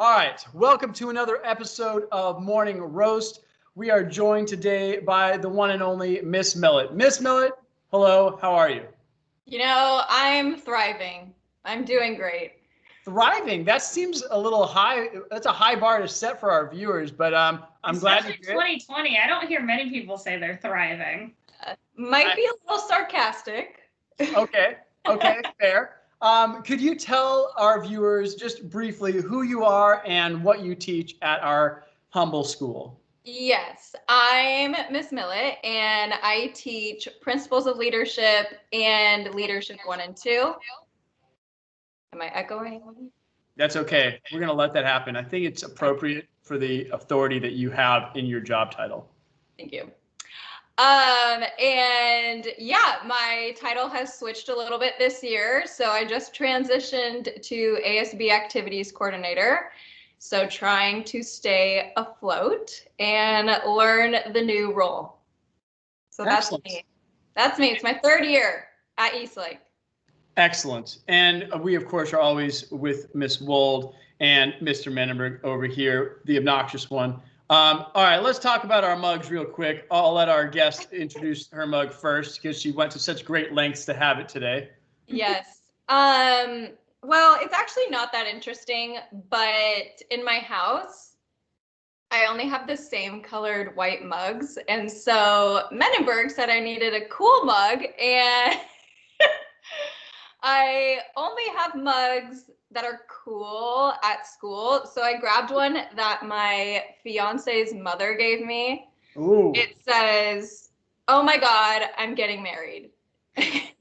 All right, welcome to another episode of Morning Roast. We are joined today by the one and only Miss Millet. Miss Millet, hello, how are you? I'm thriving. I'm doing great. Thriving, that seems a little high. That's a high bar to set for our viewers, but I'm glad to hear it. 2020, I don't hear many people say they're thriving. Might be a little sarcastic. Okay, fair. Could you tell our viewers just briefly who you are and what you teach at our humble school? Yes, I'm Miss Millet, and I teach Principles of Leadership and Leadership 1 and 2. Am I echoing? That's okay. We're going to let that happen. I think it's appropriate for the authority that you have in your job title. Thank you. My title has switched a little bit this year. So I just transitioned to ASB Activities Coordinator. So trying to stay afloat and learn the new role. So that's me. That's me. It's my third year at Eastlake. Excellent. And we, of course, are always with Miss Wold and Mr. Menenberg over here, the obnoxious one. All right, let's talk about our mugs real quick. I'll let our guest introduce her mug first because she went to such great lengths to have it today. Yes. Well, it's actually not that interesting, but in my house, I only have the same colored white mugs. And so Menenberg said I needed a cool mug, and I only have mugs that are cool at school. So I grabbed one that my fiance's mother gave me. Ooh. It says, "Oh my God, I'm getting married." That's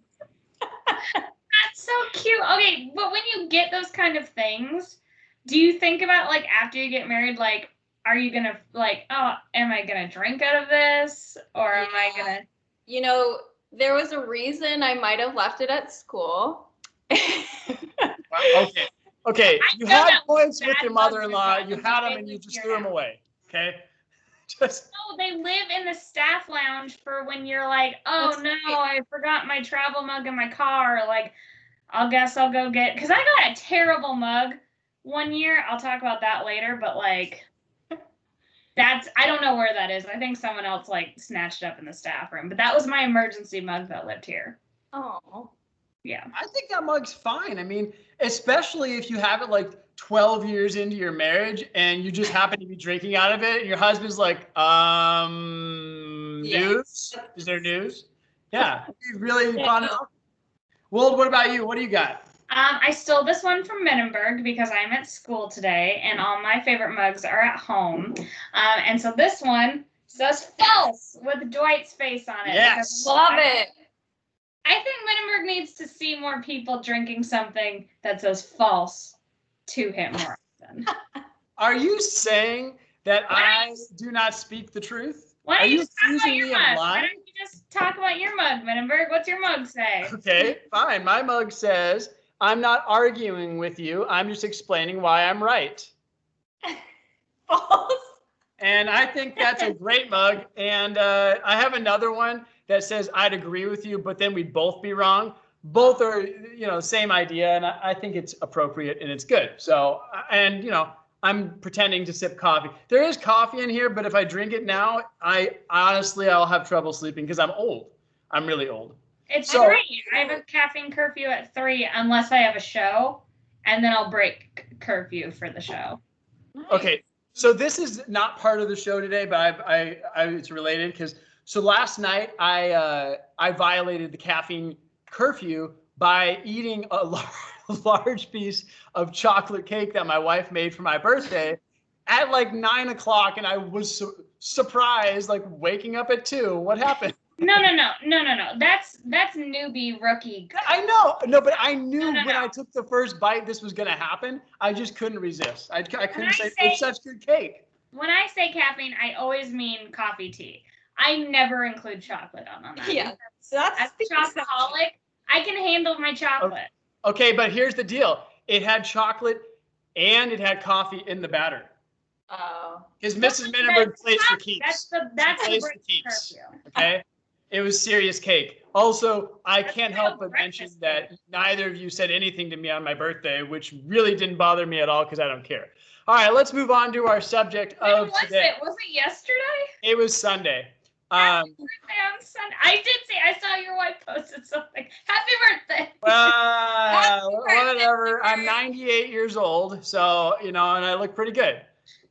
so cute. Okay, but when you get those kind of things, do you think about, like, after you get married, like, are you gonna, like, oh, am I gonna drink out of this? Or am I gonna... There was a reason I might have left it at school. Okay. You had points with your mother-in-law. You had them and you just threw them away. Okay. No, they live in the staff lounge for when you're like, oh no, I forgot my travel mug in my car. Like, I guess I'll go get, because I got a terrible mug one year. I'll talk about that later, but like, I don't know where that is. I think someone else like snatched it up in the staff room, but that was my emergency mug that lived here. Oh. Yeah. I think that mug's fine. I mean, especially if you have it like 12 years into your marriage and you just happen to be drinking out of it and your husband's like, news? Is there news? Yeah. Really fun. Well, what about you? What do you got? I stole this one from Menenberg because I'm at school today and all my favorite mugs are at home. And so this one says false with Dwight's face on it. Yes. Love it. I think Menenberg needs to see more people drinking something that says false to him more often. Are you saying that I do not speak the truth? Why don't you just talk about your mug? Why don't you just talk about your mug, Menenberg? What's your mug say? Okay, fine. My mug says, I'm not arguing with you. I'm just explaining why I'm right. False. And I think that's a great mug. And I have another one that says I'd agree with you, but then we'd both be wrong. Both are, same idea, and I think it's appropriate and it's good. So, and I'm pretending to sip coffee. There is coffee in here, but if I drink it now, I'll have trouble sleeping because I'm old. I'm really old. It's great. I have a caffeine curfew at 3 unless I have a show, and then I'll break curfew for the show. Okay, so this is not part of the show today, but it's related because last night I violated the caffeine curfew by eating a large piece of chocolate cake that my wife made for my birthday at like 9 o'clock, and I was surprised, like waking up at 2. What happened? No. That's newbie rookie. I know. No, but I knew when I took the first bite this was going to happen. I just couldn't resist. I couldn't say it's such good cake. When I say caffeine, I always mean coffee tea. I never include chocolate on that. Yeah. So that's as a chocoholic, I can handle my chocolate. Okay, but here's the deal. It had chocolate and it had coffee in the batter. Oh. Because Mrs. Menenberg plays for keeps. That's the break curfew. Okay. It was serious cake. Also, I can't real help but mention that neither of you said anything to me on my birthday, which really didn't bother me at all because I don't care. All right, let's move on to our subject of today. Was it yesterday? It was Sunday. Happy birthday on Sunday. I did see. I saw your wife posted something. Happy birthday. Whatever. I'm 98 years old, so and I look pretty good.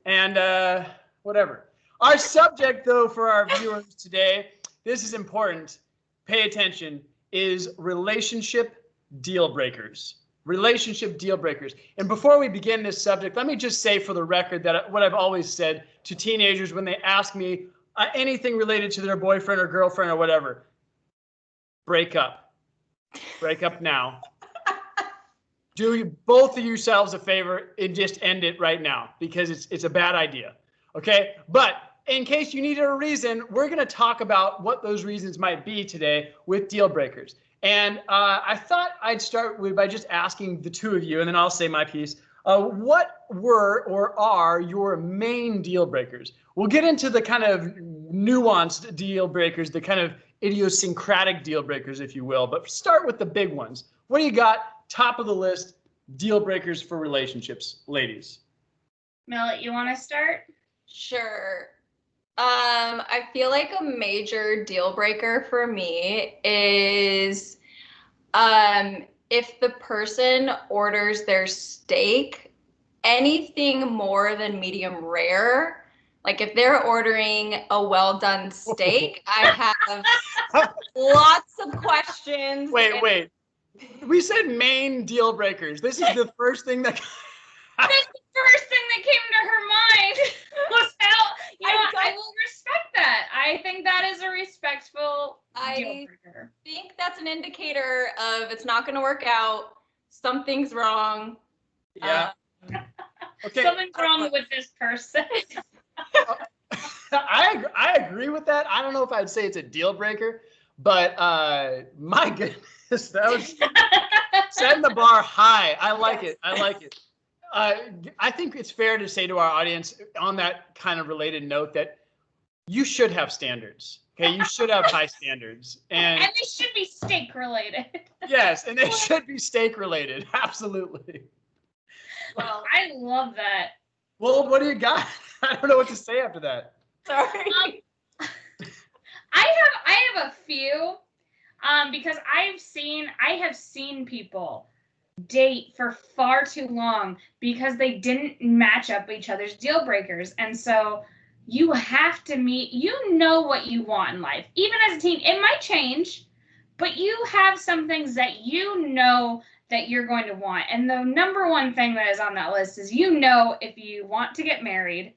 And whatever. Our subject, though, for our viewers today, this is important. Pay attention. Is relationship deal breakers. Relationship deal breakers. And before we begin this subject, let me just say for the record that what I've always said to teenagers when they ask me anything related to their boyfriend or girlfriend or whatever, break up. Break up now. Do both of yourselves a favor and just end it right now because it's a bad idea. Okay? But in case you needed a reason, we're going to talk about what those reasons might be today with deal breakers. And I thought I'd start by just asking the two of you, and then I'll say my piece. What were or are your main deal breakers? We'll get into the kind of nuanced deal breakers, the kind of idiosyncratic deal breakers, if you will. But start with the big ones. What do you got? Top of the list, deal breakers for relationships, ladies. Millet, you want to start? Sure. I feel like a major deal breaker for me is if the person orders their steak, anything more than medium rare, like if they're ordering a well done steak, I have lots of questions. Wait. We said main deal breakers. This is the first thing that. That's the first thing that came to her mind was how, I will respect that. I think that is a respectful deal breaker. I think that's an indicator of it's not going to work out. Something's wrong. Yeah. Okay. Something's wrong with this person. I agree with that. I don't know if I'd say it's a deal breaker, but my goodness, that was setting the bar high. I like it. I think it's fair to say to our audience on that kind of related note that you should have standards. Okay, you should have high standards, and they should be steak related. Yes, and they should be steak related. Absolutely. Well, I love that. Well, what do you got? I don't know what to say after that. Sorry. I have a few, because I have seen people date for far too long because they didn't match up each other's deal breakers. And so you have to what you want in life. Even as a teen, it might change, but you have some things that you know that you're going to want. And the number one thing that is on that list is if you want to get married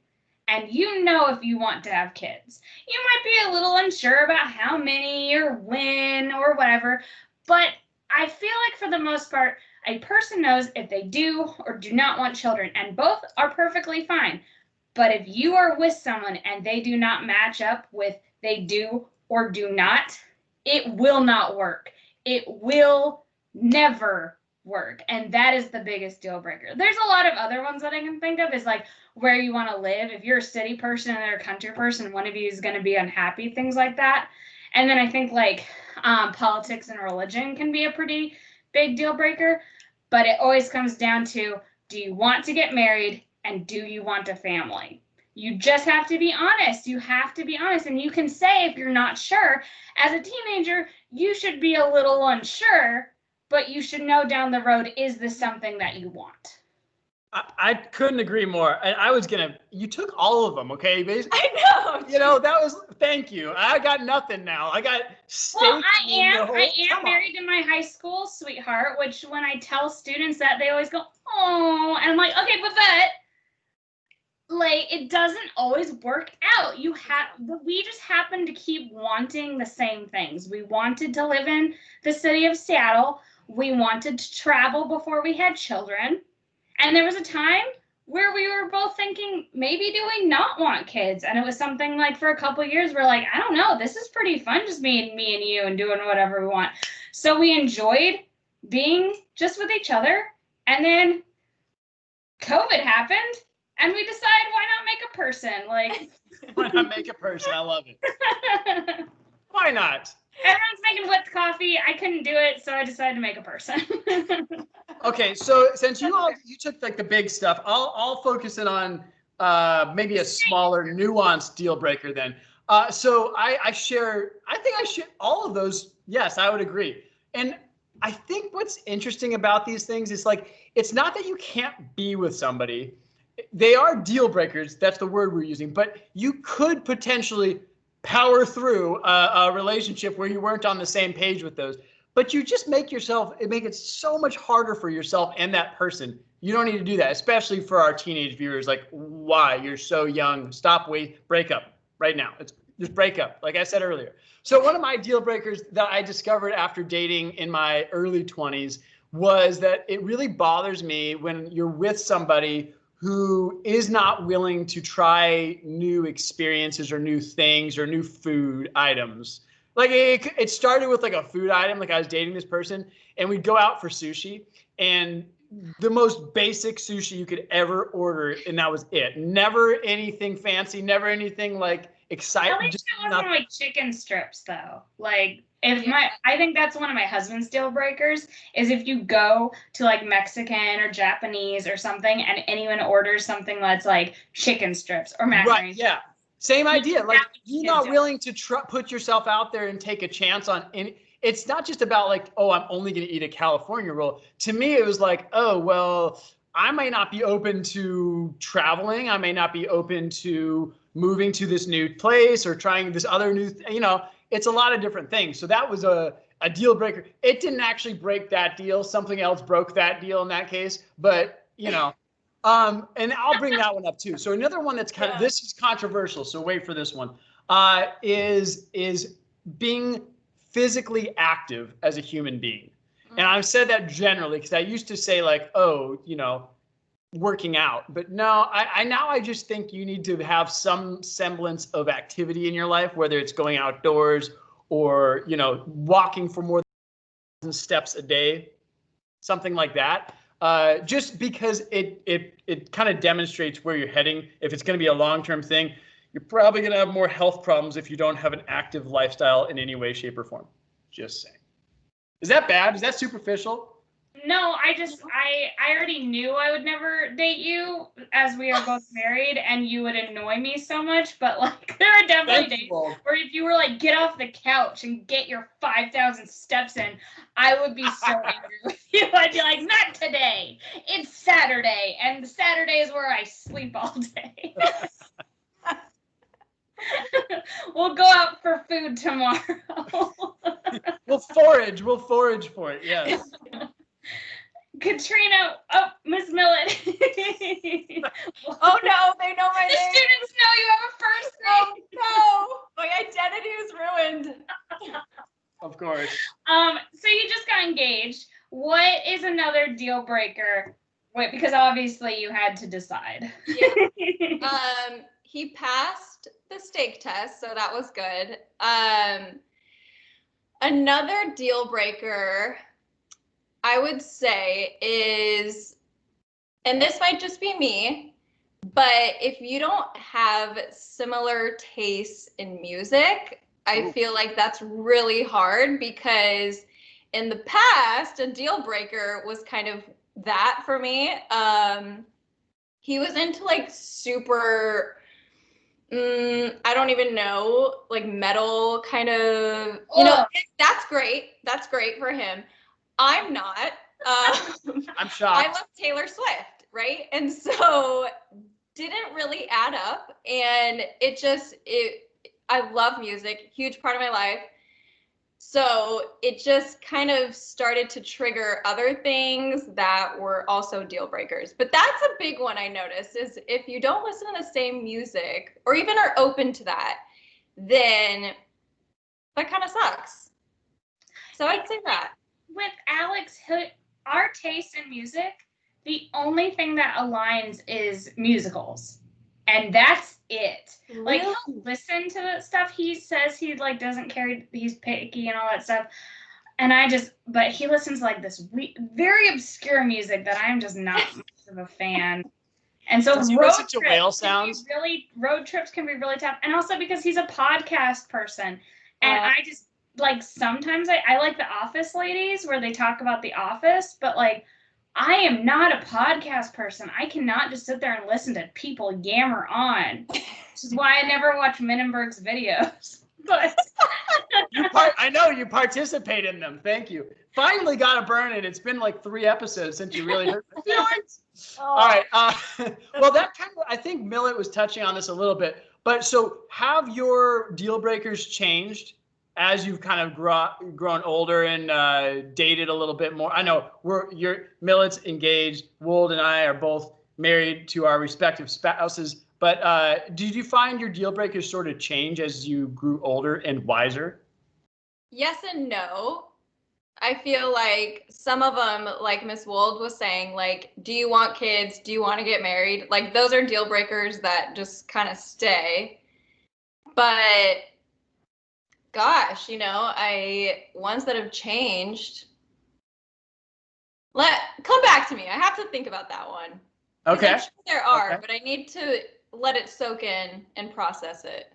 and if you want to have kids. You might be a little unsure about how many or when or whatever, but I feel like for the most part, a person knows if they do or do not want children, and both are perfectly fine. But if you are with someone and they do not match up with they do or do not, it will not work. It will never work. And that is the biggest deal breaker. There's a lot of other ones that I can think of, is like where you want to live. If you're a city person and they're a country person, one of you is going to be unhappy, things like that. And then I think like politics and religion can be a pretty big deal breaker, but it always comes down to, do you want to get married and do you want a family? You just have to be honest. You have to be honest. And you can say if you're not sure. As a teenager, you should be a little unsure, but you should know down the road, is this something that you want? I couldn't agree more. You took all of them, okay? I know. Thank you. I got nothing now. I got steak. Well, I am married to my high school sweetheart, which when I tell students that, they always go, oh, and I'm like, okay, but it doesn't always work out. We just happen to keep wanting the same things. We wanted to live in the city of Seattle. We wanted to travel before we had children. And there was a time where we were both thinking, maybe do we not want kids? And it was something like for a couple of years, we're like, I don't know, this is pretty fun, just me and you and doing whatever we want. So we enjoyed being just with each other. And then COVID happened and we decided, why not make a person? Why not make a person? I love it. Why not? Everyone's making whipped coffee. I couldn't do it, so I decided to make a person. Okay, so since you took like the big stuff, I'll focus in on maybe a smaller, nuanced deal breaker then. So I think I share all of those. Yes, I would agree. And I think what's interesting about these things is like, it's not that you can't be with somebody. They are deal breakers. That's the word we're using. But you could potentially power through a relationship where you weren't on the same page with those. But you just make it so much harder for yourself and that person. You don't need to do that, especially for our teenage viewers. Like, why? You're so young. Break up right now. Just break up, like I said earlier. So one of my deal breakers that I discovered after dating in my early 20s was that it really bothers me when you're with somebody who is not willing to try new experiences or new things or new food items. Like it started with like a food item, like I was dating this person and we'd go out for sushi and the most basic sushi you could ever order, and that was it. Never anything fancy, never anything like exciting. At least it wasn't like chicken strips though. Like I think that's one of my husband's deal breakers is if you go to like Mexican or Japanese or something and anyone orders something that's like chicken strips or macaroni. Right, yeah. Same idea. Like you're not willing to put yourself out there and take a chance on any. It's not just about like, oh, I'm only going to eat a California roll. To me, it was like, oh, well, I may not be open to traveling. I may not be open to moving to this new place or trying this other new, it's a lot of different things. So that was a deal breaker. It didn't actually break that deal. Something else broke that deal in that case. But, and I'll bring that one up too. So another one that's this is controversial. So wait for this one, is being physically active as a human being. And I've said that generally because I used to say like, oh, working out. But no, I just think you need to have some semblance of activity in your life, whether it's going outdoors or, walking for more than steps a day, something like that. Just because it kind of demonstrates where you're heading. If it's going to be a long-term thing, you're probably going to have more health problems if you don't have an active lifestyle in any way, shape, or form. Just saying. Is that bad? Is that superficial? No, I already knew I would never date you as we are both married and you would annoy me so much. But like, there are definitely days where if you were like, get off the couch and get your 5,000 steps in, I would be so angry with you. I'd be like, not today. It's Saturday. And Saturday is where I sleep all day. We'll go out for food tomorrow. We'll forage for it. Yes. Katrina, Miss Millet. Oh no, they know my name. The students know you have a first name. No, my identity is ruined. Of course. So you just got engaged. What is another deal breaker? Wait, because obviously you had to decide. Yeah. He passed the steak test, so that was good. Another deal breaker, I would say, is, and this might just be me, but if you don't have similar tastes in music, I feel like that's really hard because in the past, a deal breaker was kind of that for me. He was into like super, I don't even know, like metal kind of, that's great. That's great for him. I'm not. I'm shocked. I love Taylor Swift, right? And so didn't really add up. And I love music, huge part of my life. So it just kind of started to trigger other things that were also deal breakers. But that's a big one I noticed is if you don't listen to the same music or even are open to that, then that kind of sucks. So I'd say that. With Alex, our taste in music, the only thing that aligns is musicals. And that's it. Really? Like, he'll listen to the stuff. He says he like doesn't care. He's picky and all that stuff. And but he listens to like this very obscure music that I'm just not much of a fan. And so road trips can be really tough. And also because he's a podcast person. And I just, like, sometimes I like The Office ladies where they talk about The Office, but, like, I am not a podcast person. I cannot just sit there and listen to people yammer on, which is why I never watch Menenberg's videos. But I know you participate in them. Thank you. Finally got a burn in. It's been like 3 episodes since you really heard my feelings. All right. Well, that kind of, I think Millet was touching on this a little bit. But so have your deal breakers changed as you've kind of grown older and dated a little bit more? I know Millet's engaged. Wold and I are both married to our respective spouses. But did you find your deal breakers sort of change as you grew older and wiser? Yes and no. I feel like some of them, like Miss Wold was saying, like, do you want kids? Do you want to get married? Like, those are deal breakers that just kind of stay. But gosh, ones that have changed. Come back to me. I have to think about that one. Okay. I'm sure there are, but I need to let it soak in and process it.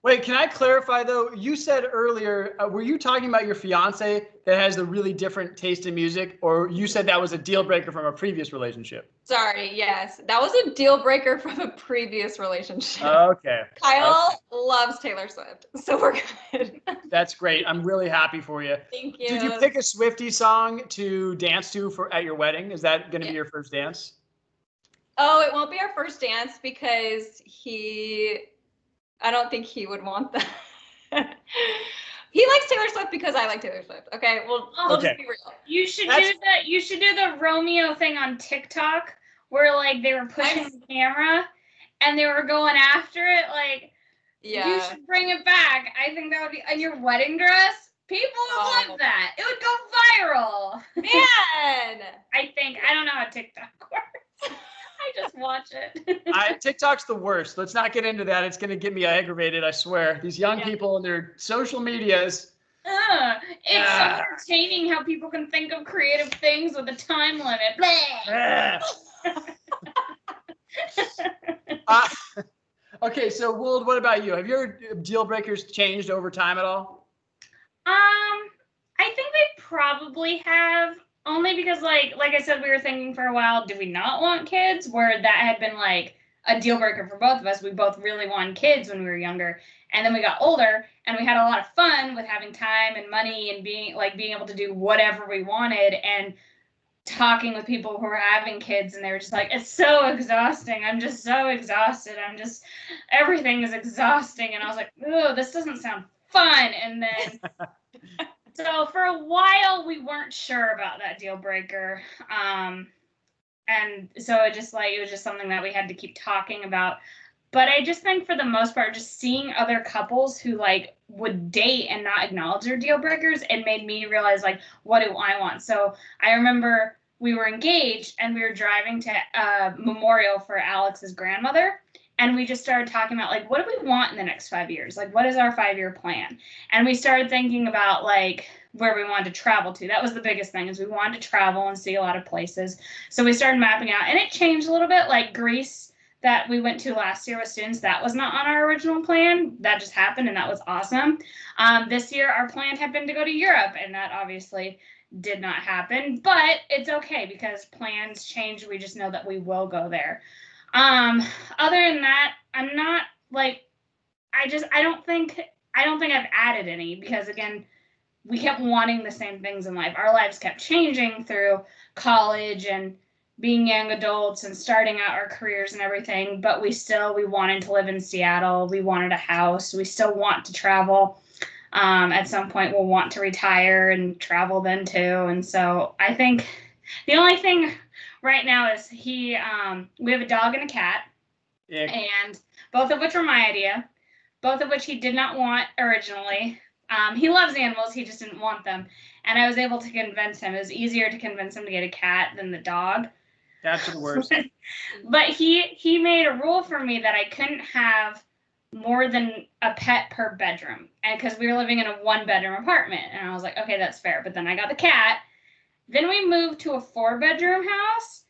Wait, can I clarify though? You said earlier, were you talking about your fiance that has the really different taste in music, or you said that was a deal breaker from a previous relationship? Sorry, yes. That was a deal breaker from a previous relationship. Okay. Kyle loves Taylor Swift, so we're good. That's great. I'm really happy for you. Thank you. Did you pick a Swiftie song to dance to at your wedding? Is that going to be your first dance? Oh, it won't be our first dance because I don't think he would want that. He likes Taylor Swift because I like Taylor Swift. Okay, we'll just be real. You should do the Romeo thing on TikTok where like they were pushing the camera and they were going after it. Like, you should bring it back. I think that would be in your wedding dress. People would love that. It would go viral. Man, I don't know how TikTok works. I just watch it. TikTok's the worst. Let's not get into that. It's going to get me aggravated, I swear. These young people and their social medias. It's so entertaining how people can think of creative things with a time limit. Okay, so Wold, what about you? Have your deal breakers changed over time at all? I think they probably have. Only because, like I said, we were thinking for a while, do we not want kids? Where that had been, like, a deal breaker for both of us. We both really wanted kids when we were younger. And then we got older, and we had a lot of fun with having time and money and being able to do whatever we wanted and talking with people who were having kids. And they were just like, it's so exhausting. I'm just so exhausted. Everything is exhausting. And I was like, oh, this doesn't sound fun. And then... So for a while, we weren't sure about that deal breaker. And so it was just something that we had to keep talking about. But I just think for the most part, just seeing other couples who like would date and not acknowledge their deal breakers, it made me realize like, what do I want? So I remember we were engaged and we were driving to a memorial for Alex's grandmother. And we just started talking about, like, what do we want in the next 5 years? Like, what is our 5-year plan? And we started thinking about, like, where we wanted to travel to. That was the biggest thing, is we wanted to travel and see a lot of places. So we started mapping out. And it changed a little bit. Like, Greece that we went to last year with students, that was not on our original plan. That just happened, and that was awesome. This year, our plan had been to go to Europe, and that obviously did not happen. But it's okay, because plans change. We just know that we will go there. Other than that, I'm not like, I don't think I've added any, because again, we kept wanting the same things in life. Our lives kept changing through college and being young adults and starting out our careers and everything, but we wanted to live in Seattle. We wanted a house. We still want to travel. At some point we'll want to retire and travel then too. And so I think the only thing right now is we have a dog and a cat, and both of which were my idea, both of which he did not want originally. He loves animals, he just didn't want them. And I was able to convince him. It was easier to convince him to get a cat than the dog. That's the worst. But he made a rule for me that I couldn't have more than a pet per bedroom. And because we were living in a 1-bedroom apartment. And I was like, okay, that's fair. But then I got the cat. Then we moved to a 4-bedroom house,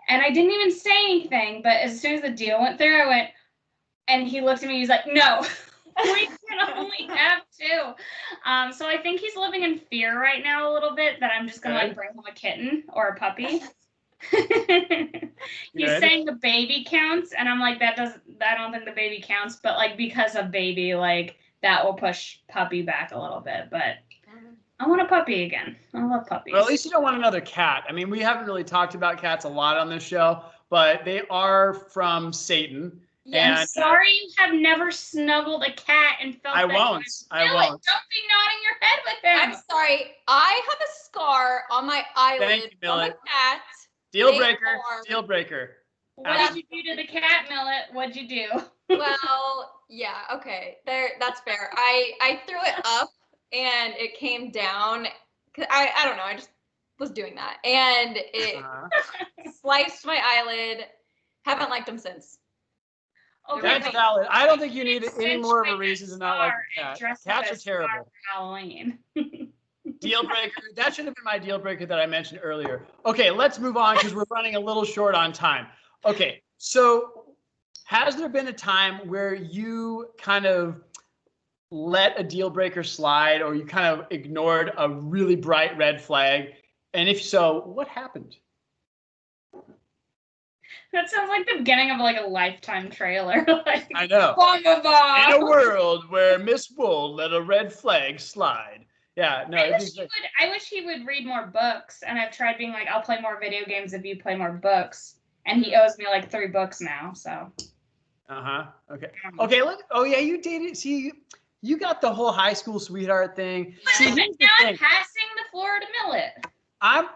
and I didn't even say anything, but as soon as the deal went through, I went, and he looked at me, he's like, no, We can only have 2. So I think he's living in fear right now a little bit that I'm just gonna like bring him a kitten or a puppy. He's saying the baby counts, and I'm like, I don't think the baby counts, but like because of baby, like that will push puppy back a little bit. But I want a puppy again. I love puppies. Well, at least you don't want another cat. I mean, we haven't really talked about cats a lot on this show, but they are from Satan. Yeah, I'm sorry you have never snuggled a cat and felt I that. won't. I won't. Don't be nodding your head with him. I'm sorry. I have a scar on my eyelid. Thank you, from a Millet. cat. Deal breaker. Deal breaker. What did you do to the cat, Millet? What'd you do? Well, yeah, okay. That's fair. I threw it up and it came down. I don't know. I just was doing that. And it sliced my eyelid. Haven't liked him since. Okay, That's valid. I don't think you need any more of a reason to not like a cat. Cats are terrible. Halloween. Deal breaker. That should have been my deal breaker that I mentioned earlier. Okay, let's move on because we're running a little short on time. Okay, so has there been a time where you kind of let a deal breaker slide or you kind of ignored a really bright red flag? And if so, what happened? That sounds like the beginning of like a Lifetime trailer. Like, I know. In a world where Miss Wold let a red flag slide. Yeah, no. I wish he would read more books, and I've tried being like, I'll play more video games if you play more books, and he owes me like 3 books now. So. Okay. Okay. Look. Oh yeah, you dated. See, you got the whole high school sweetheart thing. See, I'm passing the floor to Millet. I'm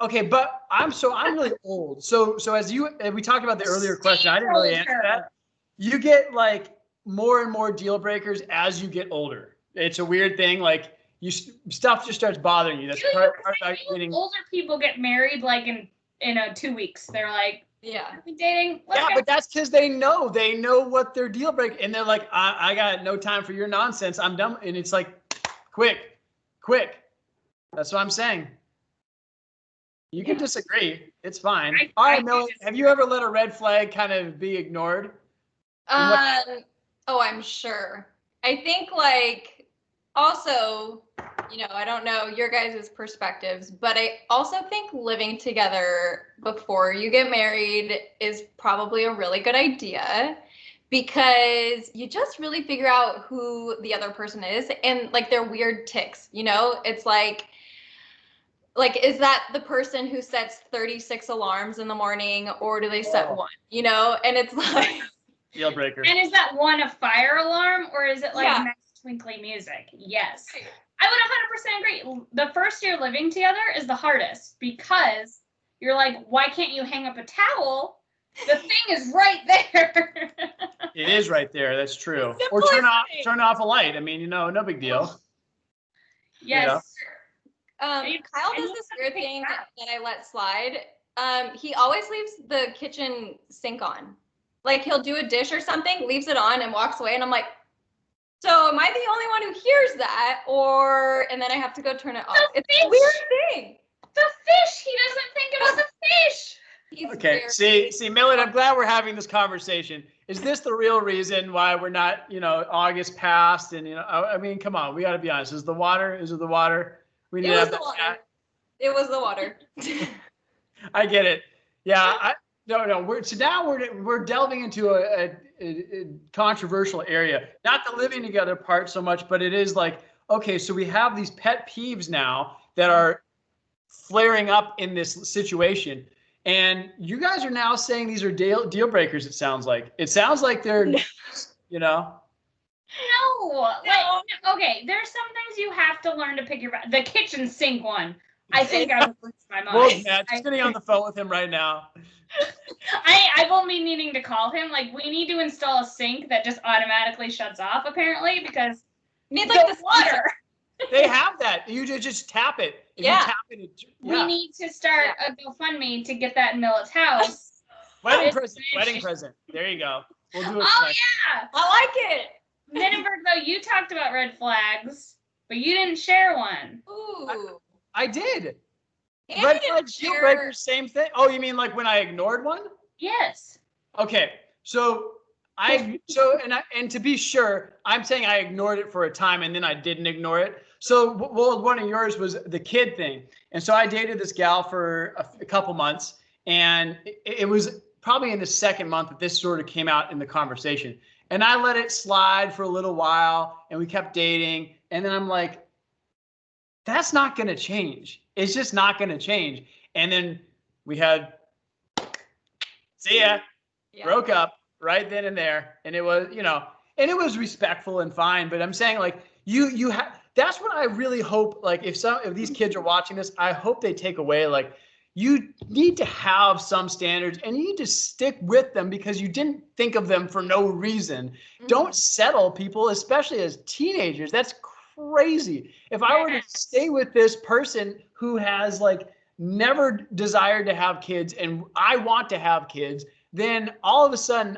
really old. So as we talked about the earlier question, I didn't really answer that. You get like more and more deal breakers as you get older. It's a weird thing. Like stuff just starts bothering you. That's part about getting older. People get married like in 2 weeks. They're like, yeah, dating. But that's because they know what their deal breaker, and they're like, I got no time for your nonsense. I'm done. And it's like, quick. That's what I'm saying. You can disagree. It's fine. All right, Millie, have you ever let a red flag kind of be ignored? Oh, I'm sure. I think like also, I don't know your guys' perspectives, but I also think living together before you get married is probably a really good idea because you just really figure out who the other person is and like their weird tics, It's like, is that the person who sets 36 alarms in the morning or do they set 1, And it's like. Deal breaker. And is that one a fire alarm or is it like nice twinkly music? Yes. I would 100% agree. The first year living together is the hardest because you're like, why can't you hang up a towel? The thing is right there. It is right there. That's true. Or turn off a light. I mean, no big deal. Yes. Kyle does this weird thing that I let slide. He always leaves the kitchen sink on. Like he'll do a dish or something, leaves it on and walks away. And I'm like, so am I the only one who hears that? And then I have to go turn it off. It's a weird thing. The fish. He doesn't think about the fish. Okay. See, Millet, I'm glad we're having this conversation. Is this the real reason why we're not, August passed? And, I mean, come on, we got to be honest. Is it the water? We need to have the water. It was the water. I get it. Yeah. No. We're delving into a controversial area. Not the living together part so much, but it is like, okay, so we have these pet peeves now that are flaring up in this situation. And you guys are now saying these are deal breakers, it sounds like. It sounds like they're, No. Okay, there's some things you have to learn to pick the kitchen sink one. I think I would lose my mind. Well, Matt, just getting on the phone with him right now. I've only needing to call him. Like, we need to install a sink that just automatically shuts off, apparently, because need like the water. They have that. You just tap it. If you tap it, We need to start a GoFundMe to get that in Millet's house. Wedding present. There you go. We'll do it. Oh, yeah. I like it. Menenberg, though, you talked about red flags, but you didn't share one. Ooh. I did. Red flags, deal breakers, same thing. Oh, you mean like when I ignored one? Yes. Okay. So And to be sure, I'm saying I ignored it for a time and then I didn't ignore it. So, well, one of yours was the kid thing. And so I dated this gal for a couple months, and it was probably in the second month that this sort of came out in the conversation. And I let it slide for a little while, and we kept dating. And then I'm like, that's not going to change. It's just not going to change. And then we had, see ya, broke up right then and there. And it was, and it was respectful and fine. But I'm saying, like, you have, that's what I really hope, like, if these kids are watching this, I hope they take away, like, you need to have some standards and you need to stick with them because you didn't think of them for no reason. Mm-hmm. Don't settle, people, especially as teenagers. That's crazy. If I were to stay with this person who has, like, never desired to have kids and I want to have kids, then all of a sudden,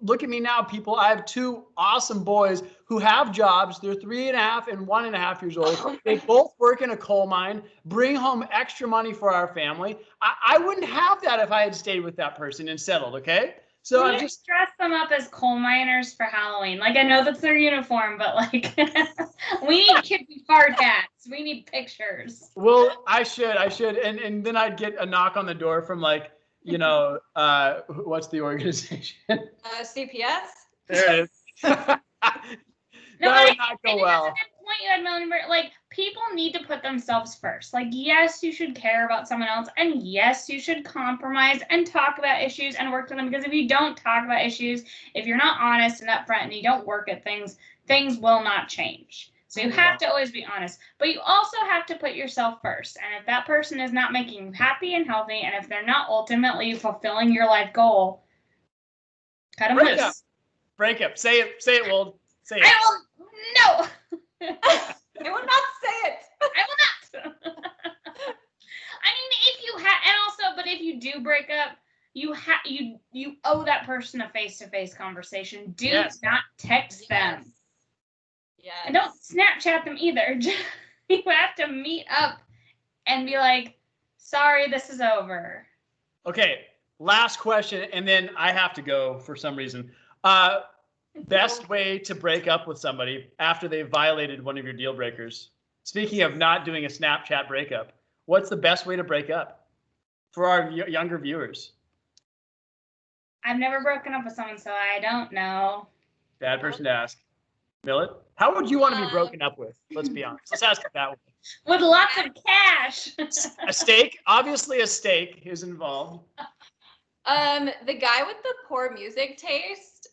look at me now, people. I have two awesome boys who have jobs. They're 3.5 and 1.5 years old. They both work in a coal mine, bring home extra money for our family. I wouldn't have that if I had stayed with that person and settled, okay? So I'm just dress them up as coal miners for Halloween. Like, I know that's their uniform, but, like, we need kids with hard hats. We need pictures. Well, I should. And then I'd get a knock on the door from, like, what's the organization? CPS. There it is. That would not go well. That's a good point you had, Menenberg. Like, people need to put themselves first. Like, yes, you should care about someone else, and yes, you should compromise and talk about issues and work to them. Because if you don't talk about issues, if you're not honest and upfront, and you don't work at things, things will not change. So you have to always be honest, but you also have to put yourself first. And if that person is not making you happy and healthy, and if they're not ultimately fulfilling your life goal, cut them loose. Break up. Say it, Wold. Say it. I will no. I will not say it. I will not. I mean, if you have, and also, but if you do break up, you owe that person a face-to-face conversation. Do not text them. Yes. And don't Snapchat them either. You have to meet up and be like, sorry, this is over. Okay, last question, and then I have to go for some reason. Best way to break up with somebody after they've violated one of your deal breakers. Speaking of not doing a Snapchat breakup, what's the best way to break up for our younger viewers? I've never broken up with someone, so I don't know. Bad person to ask. Millet, how would you want to be broken up with? Let's be honest. Let's ask it that way. With lots of cash. A steak? Obviously a steak is involved. The guy with the poor music taste.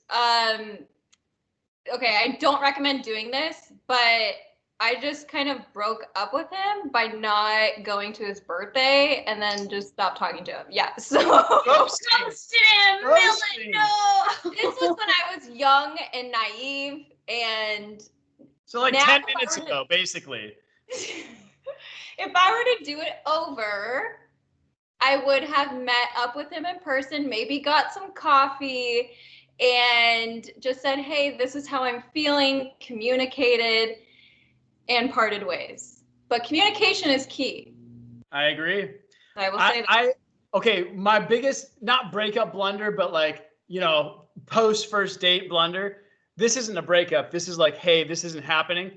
Okay, I don't recommend doing this, but I just kind of broke up with him by not going to his birthday and then just stopped talking to him. Yeah, so ghosted him. Millet, no. This was when I was young and naive, and so like 10 minutes ago, basically. If I were to do it over, I would have met up with him in person, maybe got some coffee, and just said, hey, this is how I'm feeling, communicated, and parted ways. But communication is key. I agree. I will say that. Okay, my biggest, not breakup blunder, but like, post first date blunder. This isn't a breakup. This is like, hey, this isn't happening.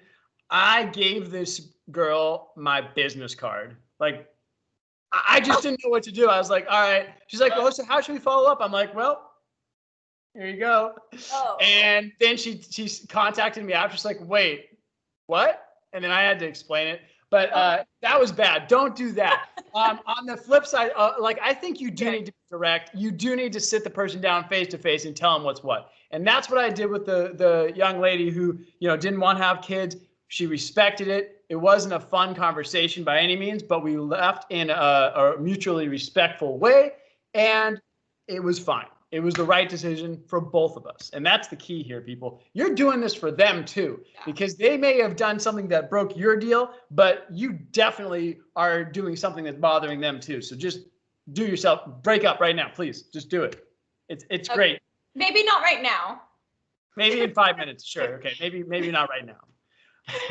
I gave this girl my business card. Like, I just didn't know what to do. I was like, all right. She's like, oh, so how should we follow up? I'm like, well, here you go. Oh. And then she contacted me after. She's like, wait, what? And then I had to explain it. But that was bad. Don't do that. On the flip side, I think you do need to be direct. You do need to sit the person down face to face and tell them what's what. And that's what I did with the young lady who, didn't want to have kids. She respected it. It wasn't a fun conversation by any means, but we left in a mutually respectful way, and it was fine. It was the right decision for both of us. And that's the key here, people. You're doing this for them too, because they may have done something that broke your deal, but you definitely are doing something that's bothering them too. So just break up right now, please. Just do it. It's okay. Great. Maybe not right now. Maybe in 5 minutes. Sure. Okay. Maybe not right now.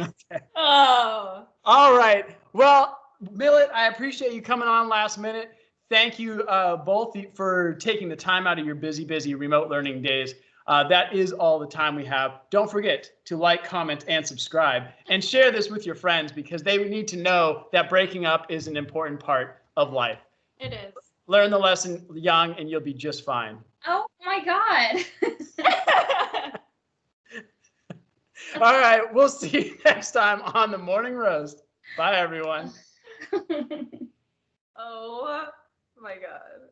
Okay. Oh. All right. Well, Millet, I appreciate you coming on last minute. Thank you both for taking the time out of your busy remote learning days. That is all the time we have. Don't forget to like, comment, and subscribe, and share this with your friends because they need to know that breaking up is an important part of life. It is. Learn the lesson young, and you'll be just fine. Oh my God. All right, we'll see you next time on the Morning Roast. Bye, everyone. Oh my God.